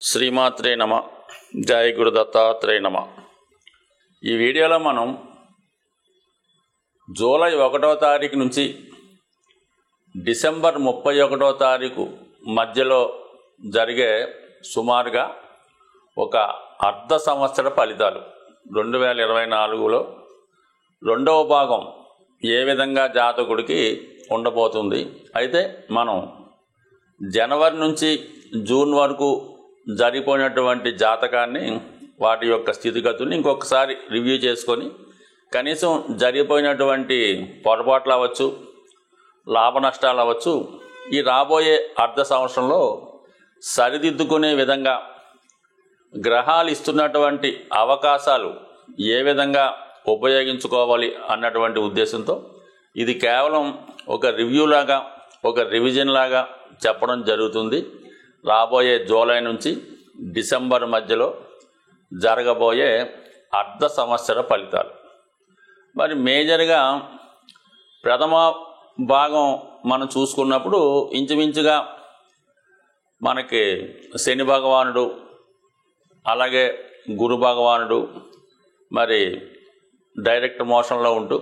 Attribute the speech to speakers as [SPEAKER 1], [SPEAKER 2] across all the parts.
[SPEAKER 1] శ్రీమాత్రే నమ. జయ గురు దత్తాత్రేయ నమ. ఈ వీడియోలో మనం జూలై 1వ తారీఖు నుంచి డిసెంబర్ 31వ తారీఖు మధ్యలో జరిగే సుమారుగా ఒక అర్ధ సంవత్సర ఫలితాలు 2024లో రెండవ భాగం ఏ విధంగా జాతకుడికి ఉండబోతుంది. అయితే మనం జనవరి నుంచి జూన్ వరకు జరిగిపోయినటువంటి జాతకాన్ని వాటి యొక్క స్థితిగతుల్ని ఇంకొకసారి రివ్యూ చేసుకొని కనీసం జరిగిపోయినటువంటి పొరపాట్లు అవ్వచ్చు, లాభ నష్టాలు అవ్వచ్చు, ఈ రాబోయే అర్ధ సంవత్సరంలో సరిదిద్దుకునే విధంగా గ్రహాలు ఇస్తున్నటువంటి అవకాశాలు ఏ విధంగా ఉపయోగించుకోవాలి అన్నటువంటి ఉద్దేశంతో ఇది కేవలం ఒక రివ్యూ లాగా, ఒక రివిజన్ లాగా చెప్పడం జరుగుతుంది. రాబోయే జూలై నుంచి డిసెంబర్ మధ్యలో జరగబోయే అర్ధ సంవత్సర ఫలితాలు. మరి మేజర్గా ప్రథమ భాగం మనం చూసుకున్నప్పుడు ఇంచుమించుగా మనకి శని భగవానుడు, అలాగే గురు భగవానుడు మరి డైరెక్ట్ మోషన్లో ఉంటూ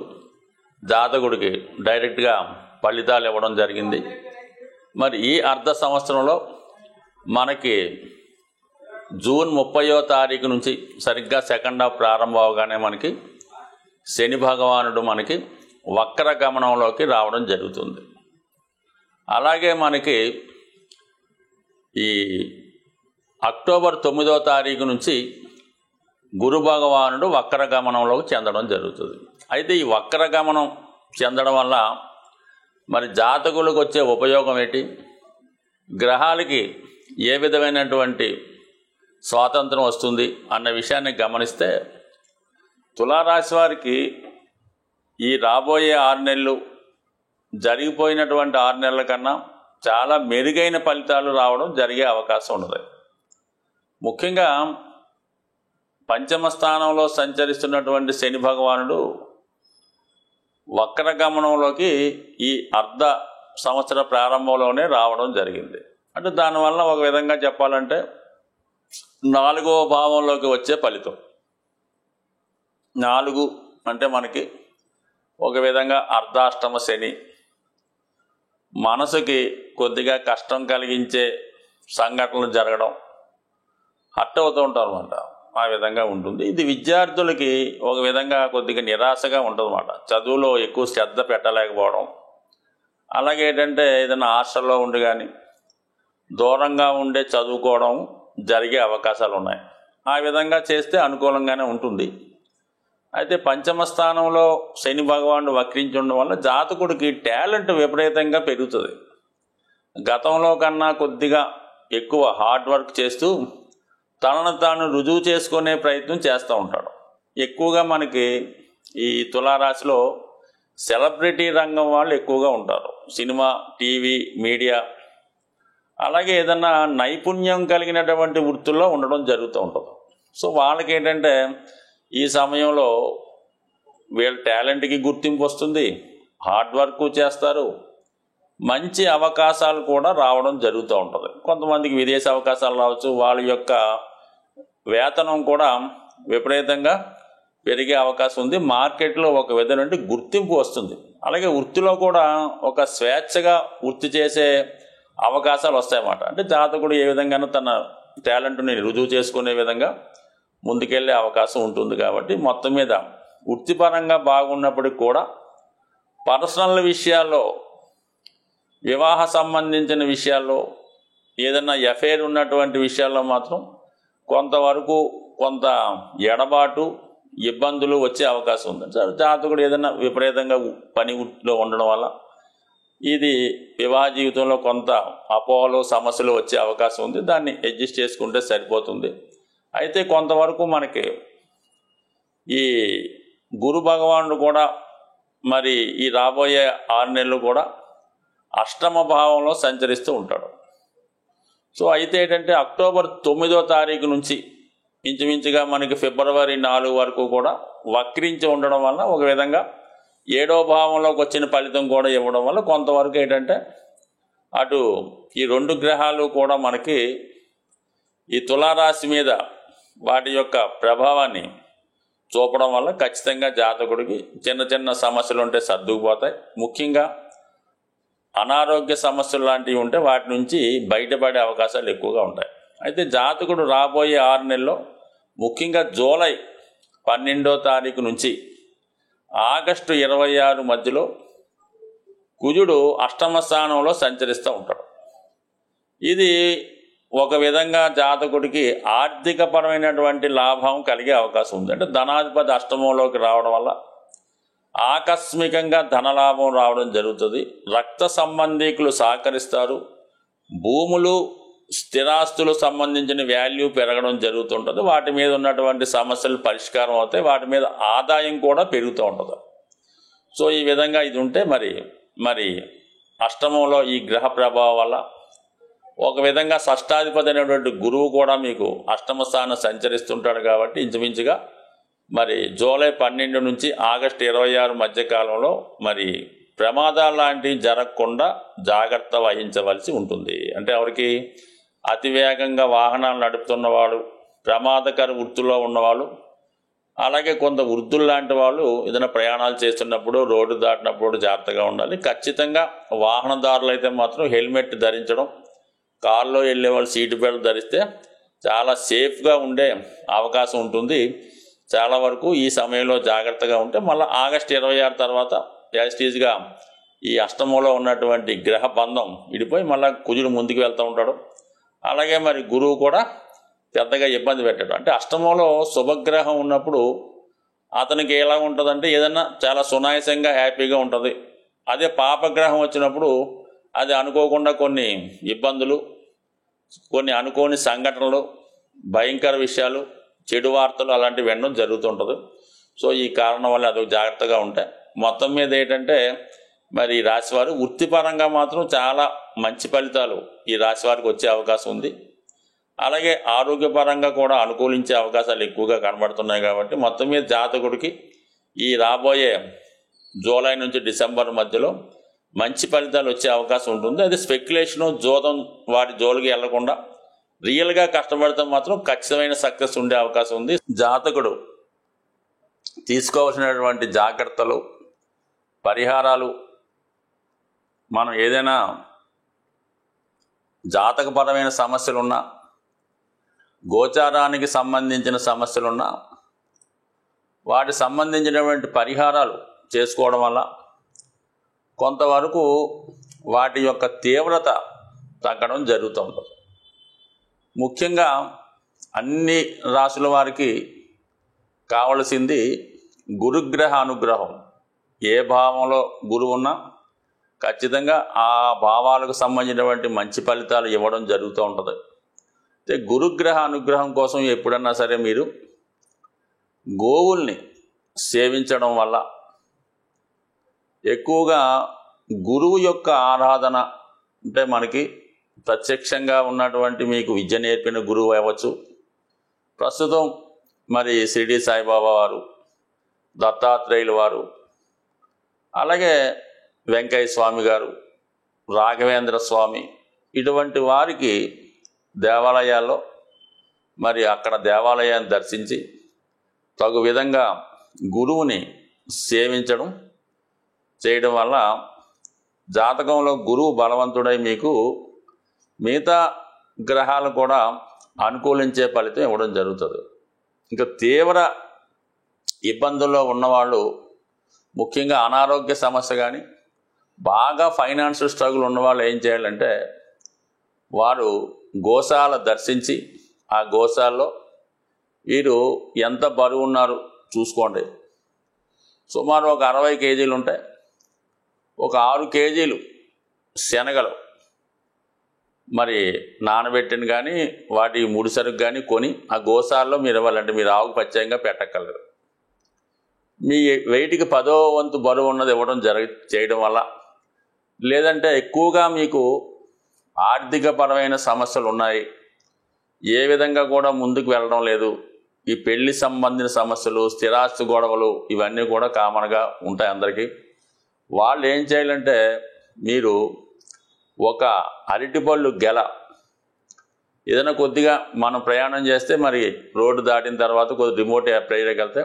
[SPEAKER 1] జాతకుడికి డైరెక్ట్గా ఫలితాలు ఇవ్వడం జరిగింది. మరి ఈ అర్ధ సంవత్సరంలో మనకి జూన్ 30వ తారీఖు నుంచి సరిగ్గా సెకండ్ హాఫ్ ప్రారంభం అవగానే మనకి శని భగవానుడు మనకి వక్ర గమనంలోకి రావడం జరుగుతుంది. అలాగే మనకి ఈ అక్టోబర్ 9వ తారీఖు నుంచి గురు భగవానుడు వక్ర గమనంలోకి చెందడం జరుగుతుంది. అయితే ఈ వక్ర గమనం చెందడం వల్ల మరి జాతకులకు వచ్చే ఉపయోగం ఏంటి, గ్రహాలకి ఏ విధమైనటువంటి స్వాతంత్రం వస్తుంది అన్న విషయాన్ని గమనిస్తే తులారాశి వారికి ఈ రాబోయే 6 నెలలు జరిగిపోయినటువంటి 6 నెలల కన్నా చాలా మెరుగైన ఫలితాలు రావడం జరిగే అవకాశం ఉన్నది. ముఖ్యంగా పంచమ స్థానంలో సంచరిస్తున్నటువంటి శని భగవానుడు వక్ర గమనంలోకి ఈ అర్ధ సంవత్సర ప్రారంభంలోనే రావడం జరిగింది. అంటే దానివల్ల ఒక విధంగా చెప్పాలంటే 4వ భావంలోకి వచ్చే ఫలితం. 4 అంటే మనకి ఒక విధంగా అర్ధాష్టమ శని, మనసుకి కొద్దిగా కష్టం కలిగించే సంఘటనలు జరగడం, హర్ట్ అవుతూ ఉంటారు అన్నమాట. ఆ విధంగా ఉంటుంది. ఇది విద్యార్థులకి ఒక విధంగా కొద్దిగా నిరాశగా ఉంటుంది అన్నమాట. చదువులో ఎక్కువ శ్రద్ధ పెట్టలేకపోవడం, అలాగే ఏంటంటే ఏదైనా హాస్టల్లో ఉండి కానీ దూరంగా ఉండే చదువుకోవడం జరిగే అవకాశాలు ఉన్నాయి. ఆ విధంగా చేస్తే అనుకూలంగానే ఉంటుంది. అయితే పంచమ స్థానంలో శని భగవానుడు వక్రించి ఉండడం వల్ల జాతకుడికి టాలెంట్ విపరీతంగా పెరుగుతుంది. గతంలో కన్నా కొద్దిగా ఎక్కువ హార్డ్ వర్క్ చేస్తూ తనను తాను రుజువు చేసుకునే ప్రయత్నం చేస్తూ ఉంటాడు. ఎక్కువగా మనకి ఈ తులారాశిలో సెలబ్రిటీ రంగం వాళ్ళు ఎక్కువగా ఉంటారు. సినిమా, టీవీ, మీడియా, అలాగే ఏదన్నా నైపుణ్యం కలిగినటువంటి వృత్తుల్లో ఉండడం జరుగుతూ ఉంటుంది. సో వాళ్ళకి ఏంటంటే ఈ సమయంలో వీళ్ళ టాలెంట్కి గుర్తింపు వస్తుంది, హార్డ్ వర్క్ చేస్తారు, మంచి అవకాశాలు కూడా రావడం జరుగుతూ ఉంటుంది. కొంతమందికి విదేశీ అవకాశాలు రావచ్చు, వాళ్ళ యొక్క వేతనం కూడా విపరీతంగా పెరిగే అవకాశం ఉంది. మార్కెట్లో ఒక విధమైన గుర్తింపు వస్తుంది. అలాగే వృత్తిలో కూడా ఒక స్వేచ్ఛగా వృత్తి చేసే అవకాశాలు వస్తాయన్నమాట. అంటే జాతకుడు ఏ విధంగా తన టాలెంట్ని రుజువు చేసుకునే విధంగా ముందుకెళ్ళే అవకాశం ఉంటుంది. కాబట్టి మొత్తం మీద వృత్తిపరంగా బాగున్నప్పటికి కూడా పర్సనల్ విషయాల్లో, వివాహ సంబంధించిన విషయాల్లో, ఏదైనా ఎఫైర్ ఉన్నటువంటి విషయాల్లో మాత్రం కొంతవరకు కొంత ఎడబాటు, ఇబ్బందులు వచ్చే అవకాశం ఉంది. జాతకుడు ఏదైనా విపరీతంగా పనిలో ఉండడం వల్ల ఇది వివాహ జీవితంలో కొంత అపోహలు, సమస్యలు వచ్చే అవకాశం ఉంది. దాన్ని అడ్జస్ట్ చేసుకుంటే సరిపోతుంది. అయితే కొంతవరకు మనకి ఈ గురు భగవానుడు కూడా మరి ఈ రాబోయే 6 నెలలు కూడా అష్టమ భావంలో సంచరిస్తూ ఉంటాడు. సో అయితే ఏంటంటే అక్టోబర్ 9వ తారీఖు నుంచి ఇంచుమించుగా మనకి ఫిబ్రవరి 4 వరకు కూడా వక్రించి ఉండడం వల్ల ఒక విధంగా 7వ భావంలోకి వచ్చిన ఫలితం కూడా ఇవ్వడం వల్ల కొంతవరకు ఏంటంటే అటు ఈ 2 గ్రహాలు కూడా మనకి ఈ తులారాశి మీద వాటి యొక్క ప్రభావాన్ని చూపడం వల్ల ఖచ్చితంగా జాతకుడికి చిన్న చిన్న సమస్యలు ఉంటే సర్దుకుపోతాయి. ముఖ్యంగా అనారోగ్య సమస్యలు లాంటివి ఉంటే వాటి నుంచి బయటపడే అవకాశాలు ఎక్కువగా ఉంటాయి. అయితే జాతకుడు రాబోయే 6 నెలల్లో ముఖ్యంగా జూలై 12వ తారీఖు నుంచి ఆగస్టు 26 మధ్యలో కుజుడు అష్టమ స్థానంలో సంచరిస్తూ ఉంటాడు. ఇది ఒక విధంగా జాతకుడికి ఆర్థికపరమైనటువంటి లాభం కలిగే అవకాశం ఉంది. అంటే ధనాధిపతి అష్టమంలోకి రావడం వల్ల ఆకస్మికంగా ధనలాభం రావడం జరుగుతుంది. రక్త సంబంధీకులు సహకరిస్తారు. భూములు స్థిరాస్తులు సంబంధించిన వాల్యూ పెరగడం జరుగుతుంటుంది. వాటి మీద ఉన్నటువంటి సమస్యలు పరిష్కారం అవుతాయి. వాటి మీద ఆదాయం కూడా పెరుగుతూ ఉంటుంది. సో ఈ విధంగా ఇది ఉంటే మరి అష్టమంలో ఈ గ్రహ ప్రభావం వల్ల ఒక విధంగా షష్టాధిపతి అయినటువంటి గురువు కూడా మీకు అష్టమ స్థానం సంచరిస్తుంటాడు. కాబట్టి ఇంచుమించుగా జూలై 12 నుంచి ఆగస్టు 26 మధ్య కాలంలో ప్రమాదాలు లాంటివి జరగకుండా జాగ్రత్త వహించవలసి ఉంటుంది. అంటే ఎవరికి అతివేగంగా వాహనాలు నడుపుతున్నవాడు, ప్రమాదకర వృత్తుల్లో ఉన్నవాళ్ళు, అలాగే కొంత వృద్ధులు లాంటి వాళ్ళు ఏదైనా ప్రయాణాలు చేస్తున్నప్పుడు రోడ్డు దాటినప్పుడు జాగ్రత్తగా ఉండాలి. ఖచ్చితంగా వాహనదారులు అయితే మాత్రం హెల్మెట్ ధరించడం, కారులో వెళ్ళే వాళ్ళు సీటు బెల్ట్ ధరిస్తే చాలా సేఫ్గా ఉండే అవకాశం ఉంటుంది. చాలా వరకు ఈ సమయంలో జాగ్రత్తగా ఉంటే మళ్ళీ ఆగస్టు 26 తర్వాత యాజిటీజ్గా ఈ అష్టమంలో ఉన్నటువంటి గ్రహ బంధం విడిపోయి మళ్ళీ కుజుడు ముందుకు వెళ్తూ ఉంటాడు. అలాగే గురువు కూడా పెద్దగా ఇబ్బంది పెట్టాడు. అంటే అష్టమంలో శుభగ్రహం ఉన్నప్పుడు అతనికి ఎలా ఉంటుందంటే ఏదన్నా చాలా సునాయాసంగా హ్యాపీగా ఉంటుంది. అదే పాపగ్రహం వచ్చినప్పుడు అది అనుకోకుండా కొన్ని ఇబ్బందులు, కొన్ని అనుకోని సంఘటనలు, భయంకర విషయాలు, చెడు వార్తలు అలాంటివి వినడం జరుగుతుంటుంది. సో ఈ కారణం వల్ల అదొక జాగ్రత్తగా ఉంటాయి. మొత్తం మీద ఏంటంటే ఈ రాశివారు వృత్తిపరంగా మాత్రం చాలా మంచి ఫలితాలు ఈ రాశివారికి వచ్చే అవకాశం ఉంది. అలాగే ఆరోగ్యపరంగా కూడా అనుకూలించే అవకాశాలు ఎక్కువగా కనబడుతున్నాయి. కాబట్టి మొత్తం మీద జాతకుడికి ఈ రాబోయే జూలై నుంచి డిసెంబర్ మధ్యలో మంచి ఫలితాలు వచ్చే అవకాశం ఉంటుంది. అది స్పెక్యులేషను, జోదం వాటి జోలికి వెళ్లకుండా రియల్గా కష్టపడితే మాత్రం ఖచ్చితమైన సక్సెస్ ఉండే అవకాశం ఉంది. జాతకుడు తీసుకోవాల్సినటువంటి జాగ్రత్తలు, పరిహారాలు, మనం ఏదైనా జాతకపరమైన సమస్యలున్నా, గోచారానికి సంబంధించిన సమస్యలున్నా వాటి సంబంధించినటువంటి పరిహారాలు చేసుకోవడం వల్ల కొంతవరకు వాటి యొక్క తీవ్రత తగ్గడం జరుగుతూ ఉంటుంది. ముఖ్యంగా అన్ని రాశుల వారికి కావలసింది గురుగ్రహ అనుగ్రహం. ఏ భావంలో గురువు ఉన్నా ఖచ్చితంగా ఆ భావాలకు సంబంధించినటువంటి మంచి ఫలితాలు ఇవ్వడం జరుగుతూ ఉంటుంది. అయితే గురుగ్రహ అనుగ్రహం కోసం ఎప్పుడన్నా సరే మీరు గోవుల్ని సేవించడం వల్ల, ఎక్కువగా గురువు యొక్క ఆరాధన అంటే మనకి ప్రత్యక్షంగా ఉన్నటువంటి మీకు విద్య నేర్పిన గురువు అవ్వచ్చు. ప్రస్తుతం షిరిడి సాయిబాబా వారు, దత్తాత్రేయులు వారు, అలాగే వెంకయ్య స్వామి గారు, రాఘవేంద్ర స్వామి, ఇటువంటి వారికి దేవాలయాల్లో అక్కడ దేవాలయాన్ని దర్శించి తగు విధంగా గురువుని సేవించడం చేయడం వల్ల జాతకంలో గురువు బలవంతుడై మీకు మిగతా గ్రహాలు కూడా అనుకూలించే ఫలితం ఇవ్వడం జరుగుతుంది. ఇంకా తీవ్ర ఇబ్బందుల్లో ఉన్నవాళ్ళు, ముఖ్యంగా అనారోగ్య సమస్య కానీ బాగా ఫైనాన్షియల్ స్ట్రగుల్ ఉన్నవాళ్ళు ఏం చేయాలంటే వారు గోశాల దర్శించి ఆ గోశాలలో వీరు ఎంత బరువు ఉన్నారు చూసుకోండి. సుమారు ఒక 60 కేజీలు ఉంటాయి. ఒక 6 కేజీలు శనగలు నానబెట్టిన కానీ వాటి ముడిసరుకు కానీ కొని ఆ గోశాలలో మీరు ఇవ్వాలంటే మీరు ఆవుకు ప్రత్యేకంగా పెట్టగలరు. మీ వెయిట్కి 10వ వంతు బరువు ఉన్నది ఇవ్వడం చేయడం వల్ల, లేదంటే ఎక్కువగా మీకు ఆర్థికపరమైన సమస్యలు ఉన్నాయి, ఏ విధంగా కూడా ముందుకు వెళ్ళడం లేదు, ఈ పెళ్లి సంబంధించిన సమస్యలు, స్థిరాస్తి గొడవలు ఇవన్నీ కూడా కామన్గా ఉంటాయి అందరికీ. వాళ్ళు ఏం చేయాలంటే మీరు ఒక అరటిపళ్ళు గెల ఏదైనా కొద్దిగా మనం ప్రయాణం చేస్తే మరి రోడ్డు దాటిన తర్వాత కొద్దిగా రిమోట్ ఏరియాకి వెళ్తే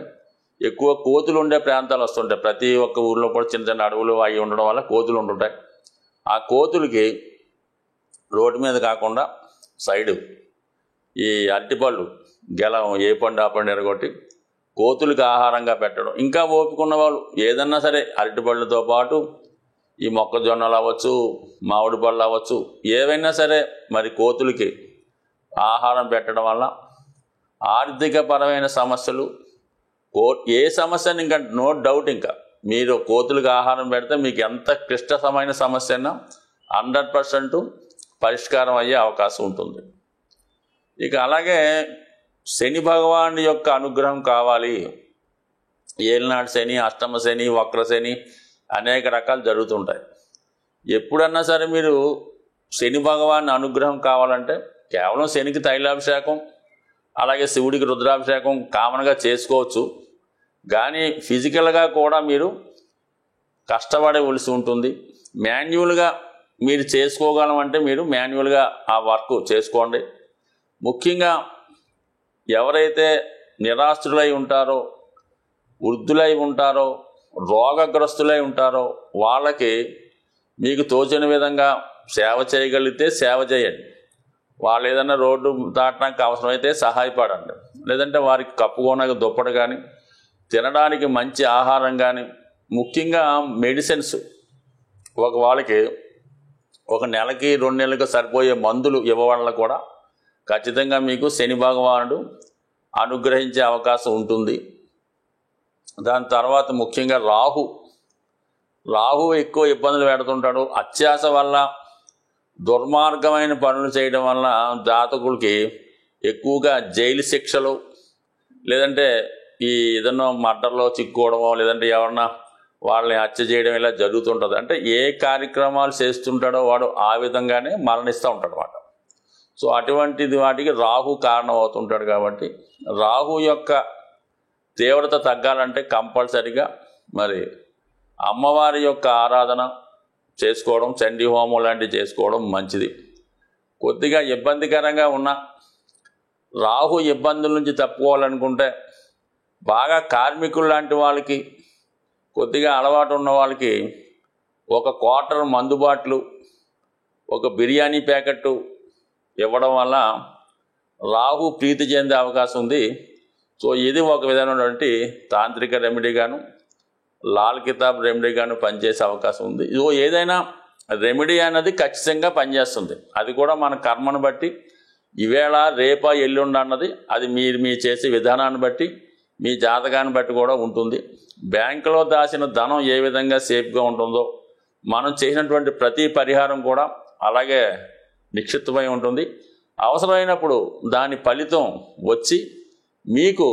[SPEAKER 1] ఎక్కువ కోతులు ఉండే ప్రాంతాలు వస్తుంటాయి. ప్రతి ఒక్క ఊర్లో కూడా చిన్న చిన్న అడవులు అవి ఉండడం వల్ల కోతులు ఉంటుంటాయి. ఆ కోతులకి రోడ్డు మీద కాకుండా సైడు ఈ అరటిపళ్ళు గెలం ఏ పండు ఆ పండు ఎరగొట్టి కోతులకి ఆహారంగా పెట్టడం. ఇంకా ఓపికన్న వాళ్ళు ఏదన్నా సరే అరటిపళ్ళతో పాటు ఈ మొక్కజొన్నలు అవ్వచ్చు, మామిడి పళ్ళు అవ్వచ్చు, ఏవైనా సరే మరి కోతులకి ఆహారం పెట్టడం వల్ల ఆర్థికపరమైన సమస్యలు ఏ సమస్యని ఇంకా నో డౌట్, ఇంకా మీరు కోతులకు ఆహారం పెడితే మీకు ఎంత క్లిష్టమైన సమస్య అయినా 100% పరిష్కారం అయ్యే అవకాశం ఉంటుంది. ఇక అలాగే శని భగవానుడి యొక్క అనుగ్రహం కావాలి. ఏలినాడు శని, అష్టమ శని, వక్ర శని అనేక రకాలు జరుగుతుంటాయి. ఎప్పుడన్నా సరే మీరు శని భగవాన్ అనుగ్రహం కావాలంటే కేవలం శనికి తైలాభిషేకం, అలాగే శివుడికి రుద్రాభిషేకం కామన్గా చేసుకోవచ్చు. కానీ ఫిజికల్గా కూడా మీరు కష్టపడవలసి ఉంటుంది. మాన్యువల్గా మీరు చేసుకోగలం అంటే మీరు మాన్యువల్గా ఆ వర్క్ చేసుకోండి. ముఖ్యంగా ఎవరైతే నిరాశ్రులై ఉంటారో, వృద్ధులై ఉంటారో, రోగగ్రస్తులై ఉంటారో వాళ్ళకి మీకు తోచిన విధంగా సేవ చేయగలిగితే సేవ చేయండి. వాళ్ళు ఏదైనా రోడ్డు దాటడానికి అవసరమైతే సహాయపడండి. లేదంటే వారికి కప్పుకోనక దుప్పటి కానీ, తినడానికి మంచి ఆహారం కానీ, ముఖ్యంగా మెడిసిన్స్ వాళ్ళకి ఒక నెలకి 2 నెలలకు సరిపోయే మందులు ఇవ్వడం కూడా ఖచ్చితంగా మీకు శని భగవానుడు అనుగ్రహించే అవకాశం ఉంటుంది. దాని తర్వాత ముఖ్యంగా రాహు ఎక్కువ ఇబ్బందులు పెడుతుంటాడు. అత్యాశ వల్ల, దుర్మార్గమైన పనులు చేయడం వల్ల జాతకులకి ఎక్కువగా జైలు శిక్షలు, లేదంటే ఈ ఏదన్నా మర్డర్లో చిక్కుకోవడమో, లేదంటే ఎవరన్నా వాళ్ళని హత్య చేయడం ఇలా జరుగుతుంటుంది. అంటే ఏ కార్యక్రమాలు చేస్తుంటాడో వాడు ఆ విధంగానే మరణిస్తూ ఉంటాడు అన్నమాట. సో అటువంటిది వాటికి రాహు కారణం అవుతుంటాడు. కాబట్టి రాహు యొక్క తీవ్రత తగ్గాలంటే కంపల్సరిగా మరి అమ్మవారి యొక్క ఆరాధన చేసుకోవడం, చండీ హోమం లాంటివి చేసుకోవడం మంచిది. కొద్దిగా ఇబ్బందికరంగా ఉన్న రాహు ఇబ్బందుల నుంచి తప్పుకోవాలనుకుంటే బాగా కార్మికులు లాంటి వాళ్ళకి, కొద్దిగా అలవాటు ఉన్న వాళ్ళకి ఒక క్వార్టర్ మందు బాటిల్, ఒక బిర్యానీ ప్యాకెట్టు ఇవ్వడం వల్ల రాహు ప్రీతి చెందే అవకాశం ఉంది. సో ఇది ఒక విధమైనటువంటి తాంత్రిక రెమెడీగాను, లాల్ కితాబ్ రెమెడీగాను పనిచేసే అవకాశం ఉంది. ఇదో ఏదైనా రెమెడీ అన్నది ఖచ్చితంగా పనిచేస్తుంది. అది కూడా మన కర్మను బట్టి, ఈవేళ రేపా ఎల్లుండి అన్నది అది మీ చేసే విధానాన్ని బట్టి, మీ జాతకాన్ని బట్టి కూడా ఉంటుంది. బ్యాంకులో దాచిన ధనం ఏ విధంగా సేఫ్గా ఉంటుందో మనం చేసినటువంటి ప్రతి పరిహారం కూడా అలాగే నిక్షిప్తమై ఉంటుంది. అవసరమైనప్పుడు దాని ఫలితం వచ్చి మీకు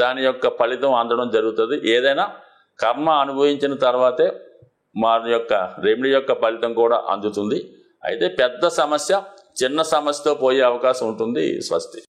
[SPEAKER 1] దాని యొక్క ఫలితం అందడం జరుగుతుంది. ఏదైనా కర్మ అనుభవించిన తర్వాతే మా యొక్క రెమెడీ యొక్క ఫలితం కూడా అందుతుంది. అయితే పెద్ద సమస్య చిన్న సమస్యతో పోయే అవకాశం ఉంటుంది. స్వస్తి.